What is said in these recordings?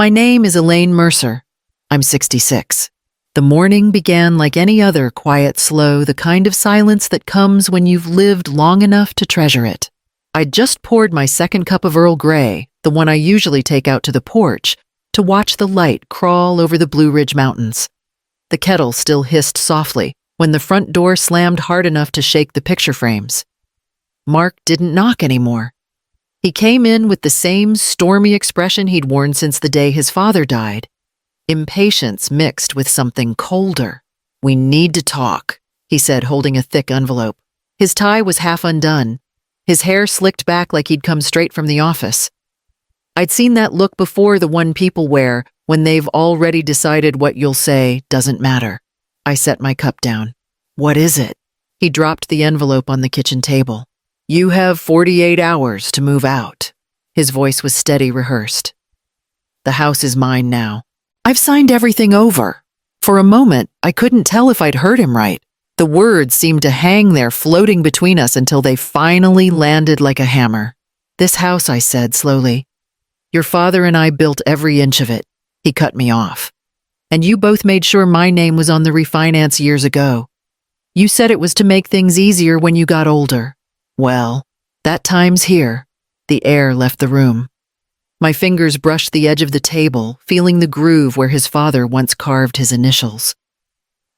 My name is Elaine Mercer. I'm 66. The morning began like any other quiet, slow, the kind of silence that comes when you've lived long enough to treasure it. I'd just poured my second cup of Earl Grey, the one I usually take out to the porch, to watch the light crawl over the Blue Ridge Mountains. The kettle still hissed softly when the front door slammed hard enough to shake the picture frames. Mark didn't knock anymore. He came in with the same stormy expression he'd worn since the day his father died. Impatience mixed with something colder. "We need to talk," he said, holding a thick envelope. His tie was half undone, his hair slicked back like he'd come straight from the office. I'd seen that look before, the one people wear when they've already decided what you'll say doesn't matter. I set my cup down. "What is it?" He dropped the envelope on the kitchen table. "You have 48 hours to move out." His voice was steady, rehearsed. "The house is mine now. I've signed everything over." For a moment, I couldn't tell if I'd heard him right. The words seemed to hang there, floating between us until they finally landed like a hammer. "This house," I said slowly. "Your father and I built every inch of it." He cut me off. "And you both made sure my name was on the refinance years ago. You said it was to make things easier when you got older. Well, that time's here." The air left the room. My fingers brushed the edge of the table, feeling the groove where his father once carved his initials.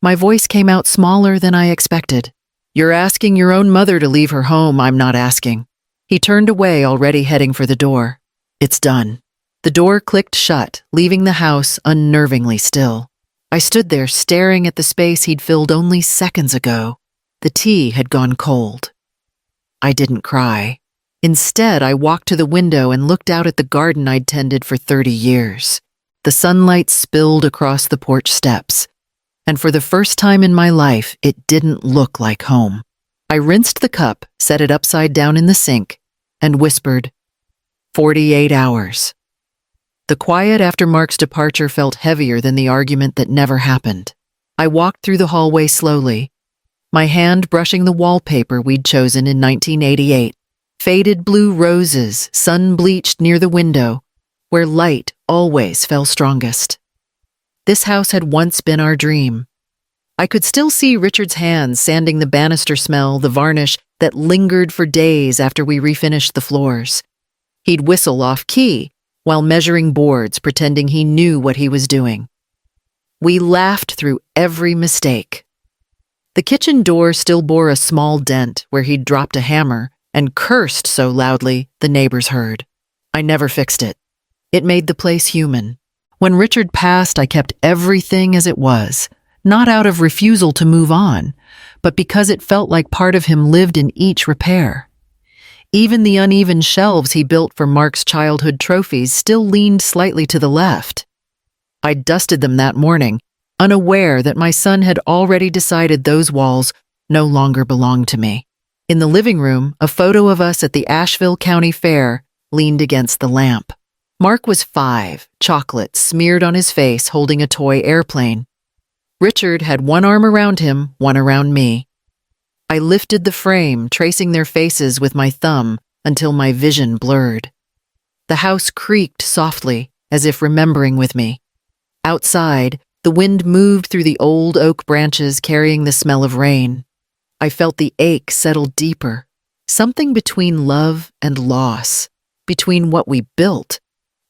My voice came out smaller than I expected. "You're asking your own mother to leave her home. I'm not asking." He turned away, already heading for the door. "It's done." The door clicked shut, leaving the house unnervingly still. I stood there staring at the space he'd filled only seconds ago. The tea had gone cold. I didn't cry. Instead, I walked to the window and looked out at the garden I'd tended for 30 years. The sunlight spilled across the porch steps, and for the first time in my life, it didn't look like home. I rinsed the cup, set it upside down in the sink, and whispered, 48 hours. The quiet after Mark's departure felt heavier than the argument that never happened. I walked through the hallway slowly, my hand brushing the wallpaper we'd chosen in 1988. Faded blue roses, sun-bleached near the window, where light always fell strongest. This house had once been our dream. I could still see Richard's hands sanding the banister smell, the varnish that lingered for days after we refinished the floors. He'd whistle off-key while measuring boards, pretending he knew what he was doing. We laughed through every mistake. The kitchen door still bore a small dent where he'd dropped a hammer and cursed so loudly the neighbors heard. I never fixed it. It made the place human. When Richard passed, I kept everything as it was, not out of refusal to move on, but because it felt like part of him lived in each repair. Even the uneven shelves he built for Mark's childhood trophies still leaned slightly to the left. I dusted them that morning, unaware that my son had already decided those walls no longer belonged to me. In the living room, a photo of us at the Asheville County Fair leaned against the lamp. Mark was 5, chocolate smeared on his face, holding a toy airplane. Richard had one arm around him, one around me. I lifted the frame, tracing their faces with my thumb until my vision blurred. The house creaked softly, as if remembering with me. Outside, the wind moved through the old oak branches, carrying the smell of rain. I felt the ache settle deeper, something between love and loss, between what we built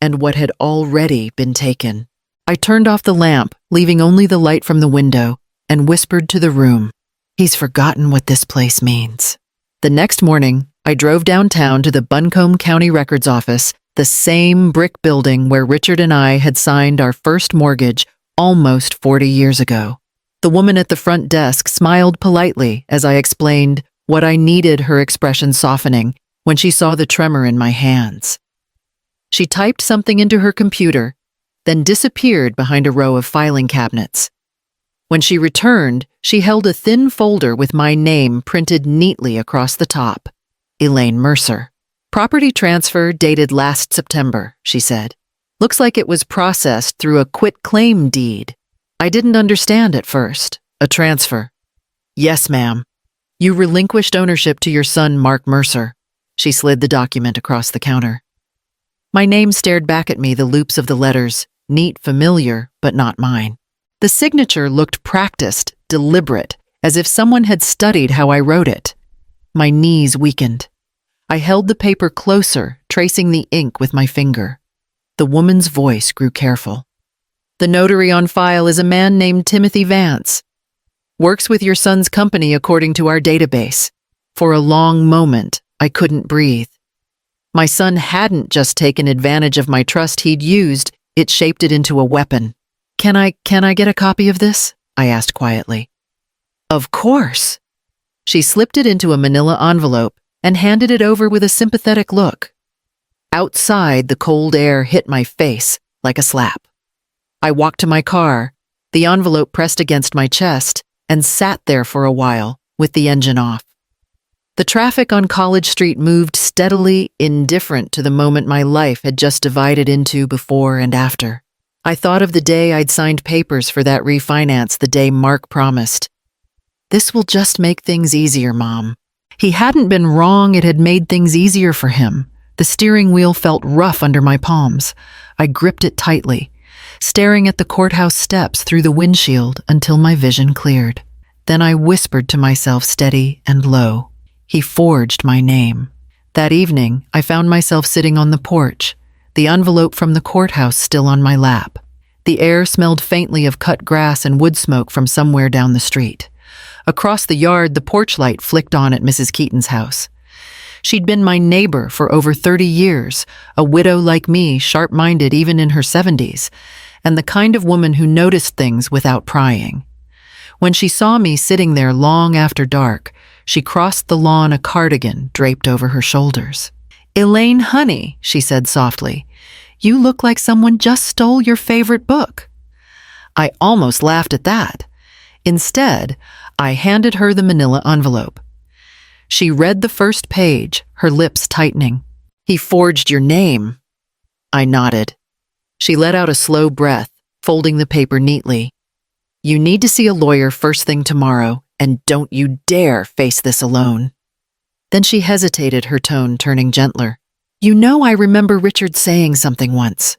and what had already been taken. I turned off the lamp, leaving only the light from the window, and whispered to the room, "He's forgotten what this place means." The next morning, I drove downtown to the Buncombe County Records Office, the same brick building where Richard and I had signed our first mortgage almost 40 years ago. The woman at the front desk smiled politely as I explained what I needed, her expression softening when she saw the tremor in my hands. She typed something into her computer, then disappeared behind a row of filing cabinets. When she returned, she held a thin folder with my name printed neatly across the top, Elaine Mercer. "Property transfer dated last September," she said. "Looks like it was processed through a quit-claim deed." I didn't understand at first. "A transfer?" "Yes, ma'am. You relinquished ownership to your son, Mark Mercer." She slid the document across the counter. My name stared back at me, the loops of the letters, neat, familiar, but not mine. The signature looked practiced, deliberate, as if someone had studied how I wrote it. My knees weakened. I held the paper closer, tracing the ink with my finger. The woman's voice grew careful. The notary on file is a man named Timothy Vance. Works with your son's company according to our database. For a long moment, I couldn't breathe. My son hadn't just taken advantage of my trust, he'd used, it shaped it into a weapon. Can I get a copy of this? I asked quietly. Of course. She slipped it into a manila envelope and handed it over with a sympathetic look. Outside, the cold air hit my face like a slap. I walked to my car, the envelope pressed against my chest, and sat there for a while, with the engine off. The traffic on College Street moved steadily, indifferent to the moment my life had just divided into before and after. I thought of the day I'd signed papers for that refinance, the day Mark promised. This will just make things easier, Mom. He hadn't been wrong, it had made things easier for him. The steering wheel felt rough under my palms. I gripped it tightly, staring at the courthouse steps through the windshield until my vision cleared. Then I whispered to myself, steady and low. He forged my name. That evening, I found myself sitting on the porch, the envelope from the courthouse still on my lap. The air smelled faintly of cut grass and wood smoke from somewhere down the street. Across the yard, the porch light flicked on at Mrs. Keaton's house. She'd been my neighbor for over 30 years, a widow like me, sharp-minded even in her 70s, and the kind of woman who noticed things without prying. When she saw me sitting there long after dark, she crossed the lawn, a cardigan draped over her shoulders. "Elaine, honey," she said softly, "you look like someone just stole your favorite book." I almost laughed at that. Instead, I handed her the manila envelope. She read the first page, her lips tightening. "He forged your name." I nodded. She let out a slow breath, folding the paper neatly. "You need to see a lawyer first thing tomorrow, and don't you dare face this alone." Then she hesitated, her tone turning gentler. "You know, I remember Richard saying something once.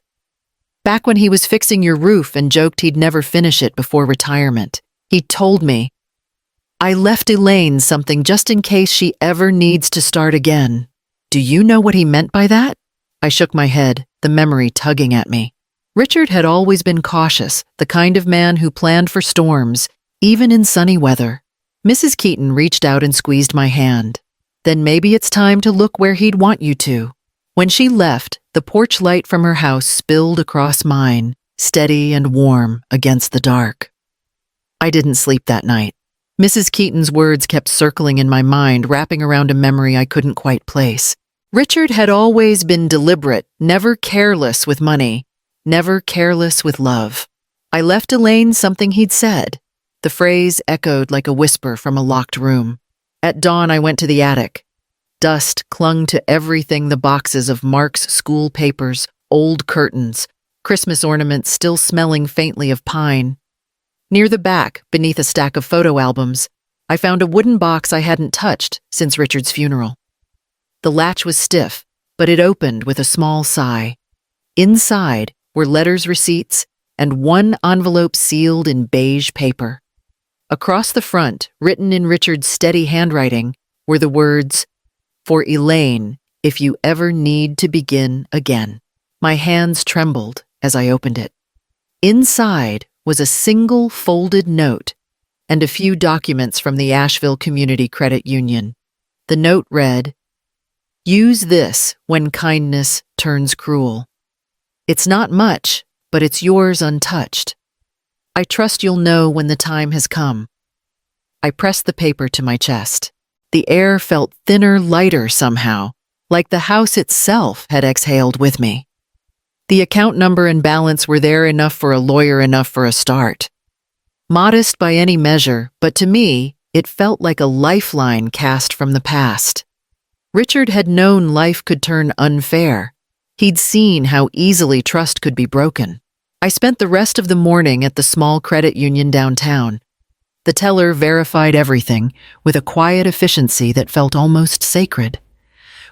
Back when he was fixing your roof and joked he'd never finish it before retirement. He told me, I left Elaine something just in case she ever needs to start again. Do you know what he meant by that?" I shook my head, the memory tugging at me. Richard had always been cautious, the kind of man who planned for storms, even in sunny weather. Mrs. Keaton reached out and squeezed my hand. "Then maybe it's time to look where he'd want you to." When she left, the porch light from her house spilled across mine, steady and warm against the dark. I didn't sleep that night. Mrs. Keaton's words kept circling in my mind, wrapping around a memory I couldn't quite place. Richard had always been deliberate, never careless with money, never careless with love. I left Elaine something he'd said. The phrase echoed like a whisper from a locked room. At dawn, I went to the attic. Dust clung to everything, the boxes of Mark's school papers, old curtains, Christmas ornaments still smelling faintly of pine. Near the back, beneath a stack of photo albums, I found a wooden box I hadn't touched since Richard's funeral. The latch was stiff, but it opened with a small sigh. Inside were letters, receipts, and one envelope sealed in beige paper. Across the front, written in Richard's steady handwriting, were the words, "For Elaine, if you ever need to begin again." My hands trembled as I opened it. Inside was a single folded note and a few documents from the Asheville Community Credit Union. The note read, "Use this when kindness turns cruel. It's not much, but it's yours untouched. I trust you'll know when the time has come." I pressed the paper to my chest. The air felt thinner, lighter somehow, like the house itself had exhaled with me. The account number and balance were there, enough for a lawyer, enough for a start. Modest by any measure, but to me, it felt like a lifeline cast from the past. Richard had known life could turn unfair. He'd seen how easily trust could be broken. I spent the rest of the morning at the small credit union downtown. The teller verified everything with a quiet efficiency that felt almost sacred.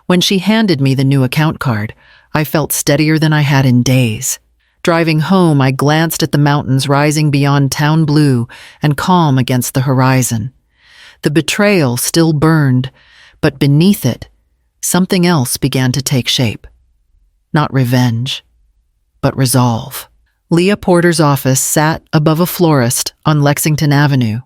When she handed me the new account card, I felt steadier than I had in days. Driving home, I glanced at the mountains rising beyond town blue and calm against the horizon. The betrayal still burned, but beneath it, something else began to take shape. Not revenge, but resolve. Leah Porter's office sat above a florist on Lexington Avenue,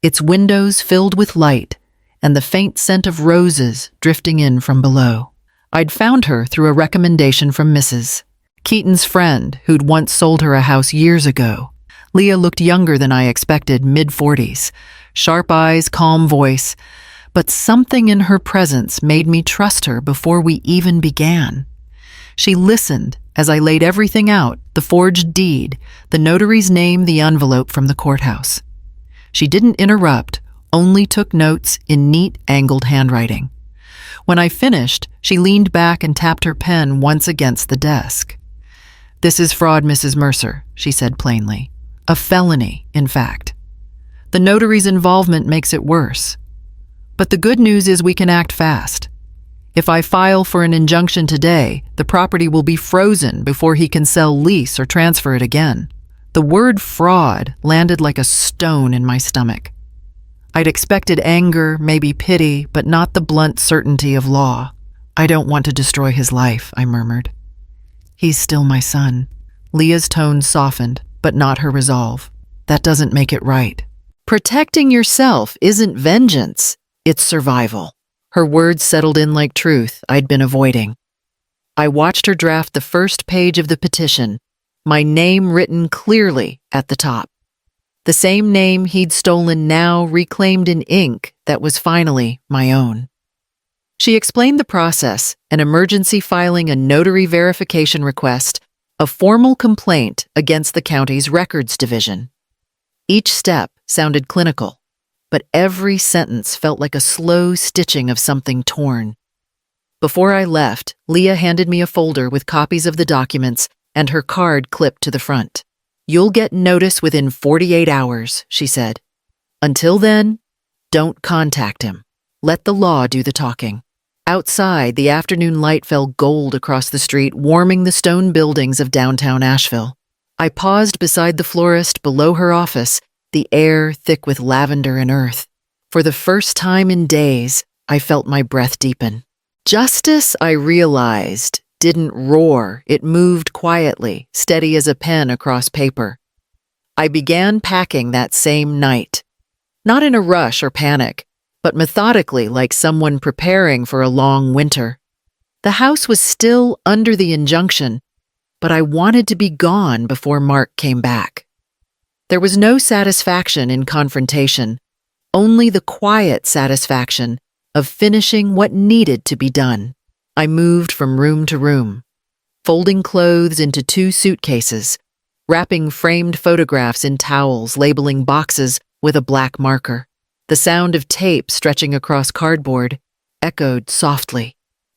its windows filled with light and the faint scent of roses drifting in from below. I'd found her through a recommendation from Mrs. Keaton's friend who'd once sold her a house years ago. Leah looked younger than I expected, mid-40s, sharp eyes, calm voice, but something in her presence made me trust her before we even began. She listened as I laid everything out, the forged deed, the notary's name, the envelope from the courthouse. She didn't interrupt, only took notes in neat, angled handwriting. When I finished, she leaned back and tapped her pen once against the desk. "This is fraud, Mrs. Mercer," she said plainly. "A felony, in fact. The notary's involvement makes it worse. But the good news is we can act fast. If I file for an injunction today, the property will be frozen before he can sell, lease, or transfer it again." The word fraud landed like a stone in my stomach. I'd expected anger, maybe pity, but not the blunt certainty of law. "I don't want to destroy his life," I murmured. "He's still my son." Leah's tone softened, but not her resolve. "That doesn't make it right." "Protecting yourself isn't vengeance, it's survival." Her words settled in like truth I'd been avoiding. I watched her draft the first page of the petition, my name written clearly at the top. The same name he'd stolen, now reclaimed in ink that was finally my own. She explained the process: an emergency filing, a notary verification request, a formal complaint against the county's records division. Each step sounded clinical, but every sentence felt like a slow stitching of something torn. Before I left, Leah handed me a folder with copies of the documents and her card clipped to the front. "You'll get notice within 48 hours, she said. "Until then, don't contact him. Let the law do the talking." Outside, the afternoon light fell gold across the street, warming the stone buildings of downtown Asheville. I paused beside the florist below her office, the air thick with lavender and earth. For the first time in days, I felt my breath deepen. Justice, I realized, didn't roar. It moved quietly, steady as a pen across paper. I began packing that same night. Not in a rush or panic, but methodically, like someone preparing for a long winter. The house was still under the injunction, but I wanted to be gone before Mark came back. There was no satisfaction in confrontation, only the quiet satisfaction of finishing what needed to be done. I moved from room to room, folding clothes into 2 suitcases, wrapping framed photographs in towels, labeling boxes with a black marker. The sound of tape stretching across cardboard echoed softly,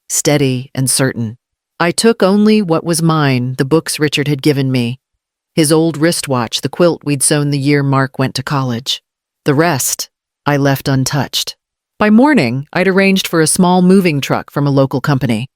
steady and certain. I took only what was mine, the books Richard had given me, his old wristwatch, the quilt we'd sewn the year Mark went to college. The rest I left untouched. By morning, I'd arranged for a small moving truck from a local company.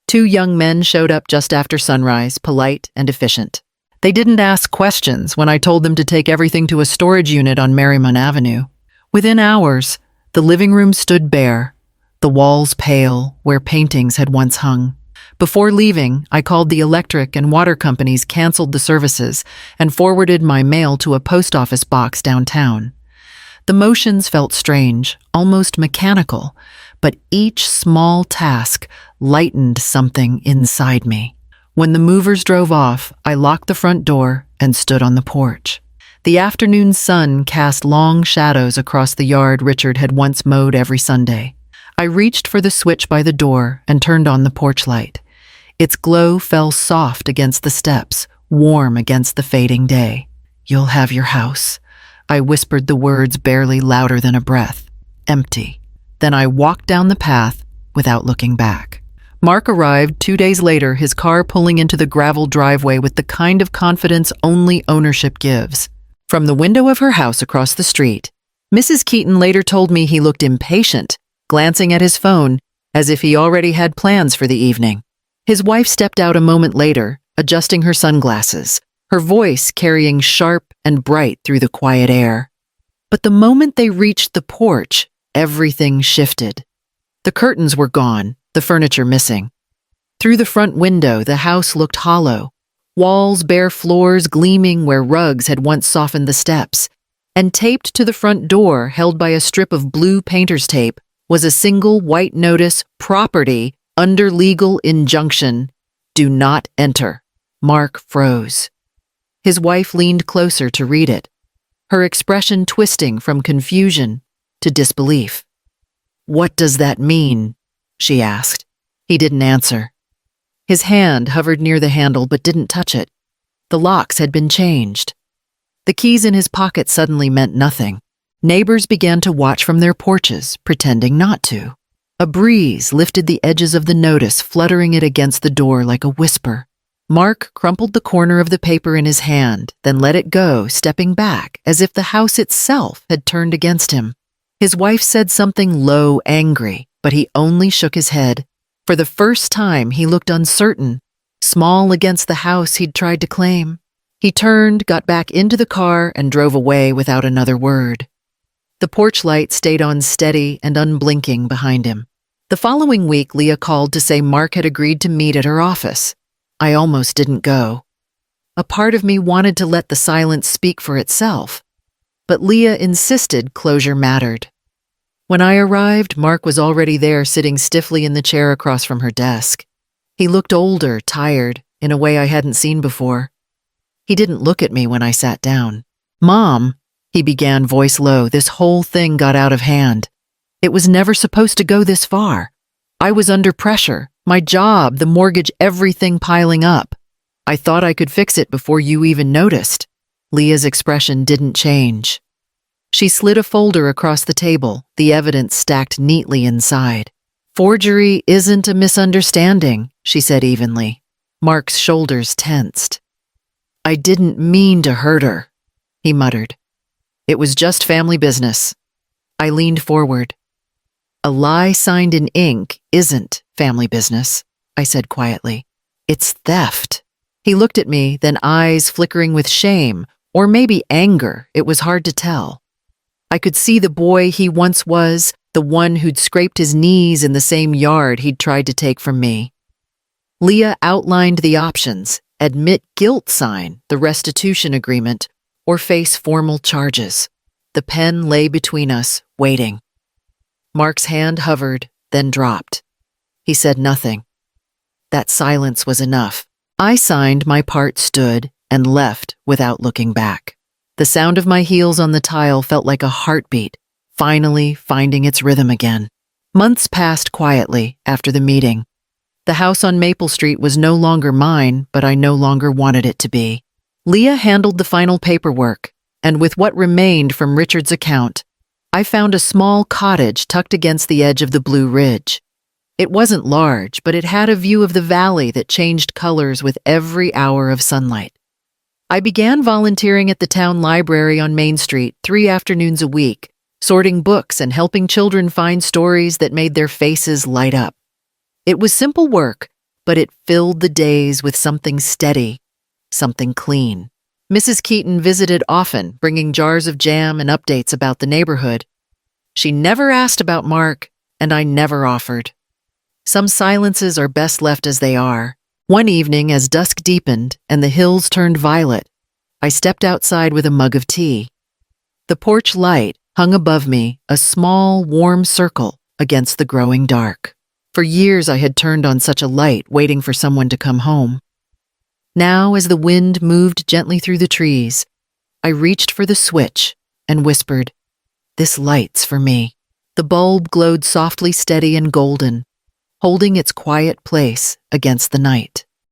2 young men showed up just after sunrise, polite and efficient. They didn't ask questions when I told them to take everything to a storage unit on Merriman Avenue. Within hours, the living room stood bare, the walls pale where paintings had once hung. Before leaving, I called the electric and water companies, canceled the services, and forwarded my mail to a post office box downtown. The motions felt strange, almost mechanical, but each small task lightened something inside me. When the movers drove off, I locked the front door and stood on the porch. The afternoon sun cast long shadows across the yard Richard had once mowed every Sunday. I reached for the switch by the door and turned on the porch light. Its glow fell soft against the steps, warm against the fading day. "You'll have your house." I whispered the words barely louder than a breath. "Empty." Then I walked down the path without looking back. Mark arrived 2 days later, his car pulling into the gravel driveway with the kind of confidence only ownership gives. From the window of her house across the street, Mrs. Keaton later told me he looked impatient, glancing at his phone as if he already had plans for the evening. His wife stepped out a moment later, adjusting her sunglasses, her voice carrying sharp and bright through the quiet air. But the moment they reached the porch, everything shifted. The curtains were gone, the furniture missing. Through the front window, the house looked hollow, walls, bare floors gleaming where rugs had once softened the steps, and taped to the front door, held by a strip of blue painter's tape, was a single white notice, property, under legal injunction, do not enter. Mark froze. His wife leaned closer to read it, her expression twisting from confusion to disbelief. "What does that mean?" she asked. He didn't answer. His hand hovered near the handle but didn't touch it. The locks had been changed. The keys in his pocket suddenly meant nothing. Neighbors began to watch from their porches, pretending not to. A breeze lifted the edges of the notice, fluttering it against the door like a whisper. Mark crumpled the corner of the paper in his hand, then let it go, stepping back, as if the house itself had turned against him. His wife said something low, angry, but he only shook his head. For the first time, he looked uncertain, small against the house he'd tried to claim. He turned, got back into the car, and drove away without another word. The porch light stayed on steady and unblinking behind him. The following week, Leah called to say Mark had agreed to meet at her office. I almost didn't go. A part of me wanted to let the silence speak for itself, but Leah insisted closure mattered. When I arrived, Mark was already there, sitting stiffly in the chair across from her desk. He looked older, tired, in a way I hadn't seen before. He didn't look at me when I sat down. "Mom," he began, voice low, "this whole thing got out of hand. It was never supposed to go this far. I was under pressure, my job, the mortgage, everything piling up. I thought I could fix it before you even noticed." Leah's expression didn't change. She slid a folder across the table, the evidence stacked neatly inside. "Forgery isn't a misunderstanding," she said evenly. Mark's shoulders tensed. "I didn't mean to hurt her," he muttered. "It was just family business." I leaned forward. "A lie signed in ink isn't family business," I said quietly. "It's theft." He looked at me, then eyes flickering with shame, or maybe anger, it was hard to tell. I could see the boy he once was, the one who'd scraped his knees in the same yard he'd tried to take from me. Leah outlined the options: admit guilt, sign the restitution agreement, or face formal charges. The pen lay between us, waiting. Mark's hand hovered, then dropped. He said nothing. That silence was enough. I signed my part, stood, and left without looking back. The sound of my heels on the tile felt like a heartbeat, finally finding its rhythm again. Months passed quietly after the meeting. The house on Maple Street was no longer mine, but I no longer wanted it to be. Leah handled the final paperwork, and with what remained from Richard's account, I found a small cottage tucked against the edge of the Blue Ridge. It wasn't large, but it had a view of the valley that changed colors with every hour of sunlight. I began volunteering at the town library on Main Street 3 afternoons a week, sorting books and helping children find stories that made their faces light up. It was simple work, but it filled the days with something steady, something clean. Mrs. Keaton visited often, bringing jars of jam and updates about the neighborhood. She never asked about Mark, and I never offered. Some silences are best left as they are. One evening, as dusk deepened and the hills turned violet, I stepped outside with a mug of tea. The porch light hung above me, a small, warm circle against the growing dark. For years I had turned on such a light, waiting for someone to come home. Now, as the wind moved gently through the trees, I reached for the switch and whispered, "This light's for me." The bulb glowed softly, steady and golden, holding its quiet place against the night.